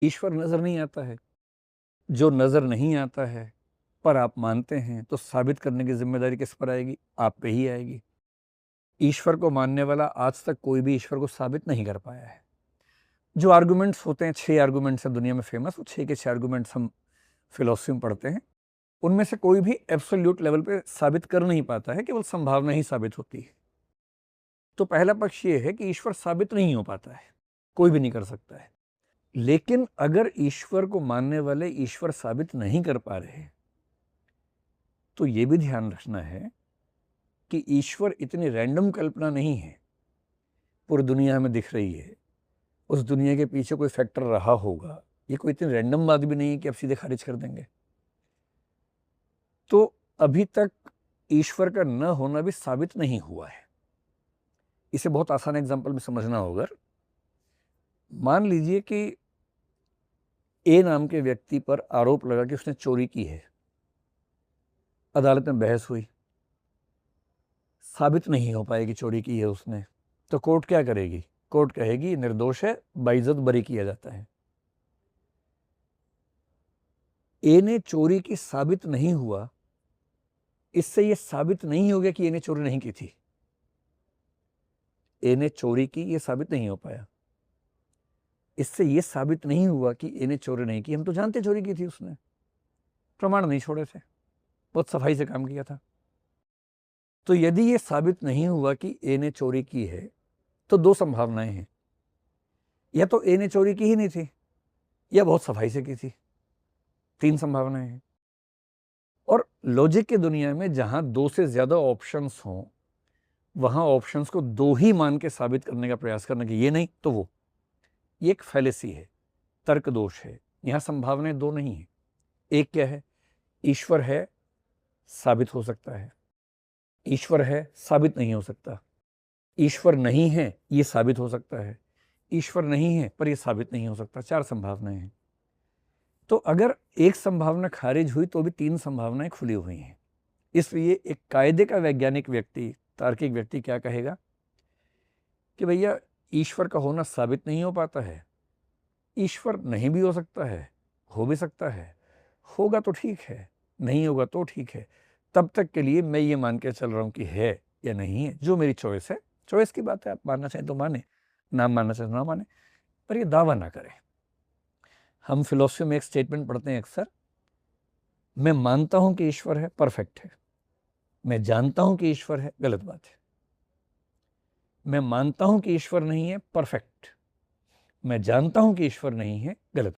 ईश्वर नज़र नहीं आता है। जो नज़र नहीं आता है पर आप मानते हैं, तो साबित करने की ज़िम्मेदारी किस पर आएगी? आप पे ही आएगी। ईश्वर को मानने वाला आज तक कोई भी ईश्वर को साबित नहीं कर पाया है। जो आर्गुमेंट्स होते हैं, 6 आर्गुमेंट्स हैं दुनिया में फेमस, वो 6 के 6 आर्गुमेंट्स हम फिलॉसफी में पढ़ते हैं। उनमें से कोई भी एब्सोल्यूट लेवल पे साबित कर नहीं पाता है, केवल संभावना ही साबित होती है। तो पहला पक्ष ये है कि ईश्वर साबित नहीं हो पाता है, कोई भी नहीं कर सकता है। लेकिन अगर ईश्वर को मानने वाले ईश्वर साबित नहीं कर पा रहे, तो ये भी ध्यान रखना है कि ईश्वर इतनी रैंडम कल्पना नहीं है, पूरी दुनिया हमें दिख रही है, उस दुनिया के पीछे कोई फैक्टर रहा होगा। ये कोई इतनी रैंडम बात भी नहीं है कि आप सीधे खारिज कर देंगे। तो अभी तक ईश्वर का न होना भी साबित नहीं हुआ है। इसे बहुत आसान एग्जांपल में समझना होगा। मान लीजिए कि ए नाम के व्यक्ति पर आरोप लगा कि उसने चोरी की है। अदालत में बहस हुई, साबित नहीं हो पाएगी चोरी की है उसने, तो कोर्ट क्या करेगी? कोर्ट कहेगी निर्दोष है, बाइज्जत बरी किया जाता है। ए ने चोरी की साबित नहीं हुआ, इससे यह साबित नहीं हो गया कि ए ने चोरी नहीं की थी। ए ने चोरी की, यह साबित नहीं हो पाया। इससे यह साबित नहीं हुआ कि ए ने चोरी नहीं की। हम तो जानते चोरी की थी उसने, प्रमाण नहीं छोड़े थे, बहुत सफाई से काम किया था। तो यदि यह साबित नहीं हुआ कि ए ने चोरी की है, तो दो संभावनाएं हैं। या तो ए ने चोरी की ही नहीं थी, या बहुत सफाई से की थी। 3 संभावनाएं हैं। और लॉजिक की दुनिया में जहां 2 से ज्यादा ऑप्शंस हों, वहां ऑप्शंस को 2 ही मान के साबित करने का प्रयास करना कि ये नहीं तो वो, ये एक फैलेसी है, तर्क दोष है। यहां संभावनाएं 2 नहीं है। एक क्या है? ईश्वर है, साबित हो सकता है। ईश्वर है, साबित नहीं हो सकता। ईश्वर नहीं है, ये साबित हो सकता है। ईश्वर नहीं है पर यह साबित नहीं हो सकता। 4 संभावनाएं हैं। तो अगर एक संभावना खारिज हुई तो भी 3 संभावनाएं खुली हुई हैं। इसलिए एक कायदे का वैज्ञानिक व्यक्ति, तार्किक व्यक्ति क्या कहेगा कि भैया ईश्वर का होना साबित नहीं हो पाता है, ईश्वर नहीं भी हो सकता है, हो भी सकता है, होगा तो ठीक है, नहीं होगा तो ठीक है। तब तक के लिए मैं ये मान के चल रहा हूं कि है या नहीं है, जो मेरी चॉइस है। चॉइस की बात है, आप मानना चाहें तो माने, ना मानना चाहें तो ना माने, पर ये दावा ना करें। हम फिलॉसफी में एक स्टेटमेंट पढ़ते हैं अक्सर, मैं मानता हूं कि ईश्वर है, परफेक्ट है। मैं जानता हूं कि ईश्वर है, गलत बात है। मैं मानता हूं कि ईश्वर नहीं है, परफेक्ट। मैं जानता हूं कि ईश्वर नहीं है, गलत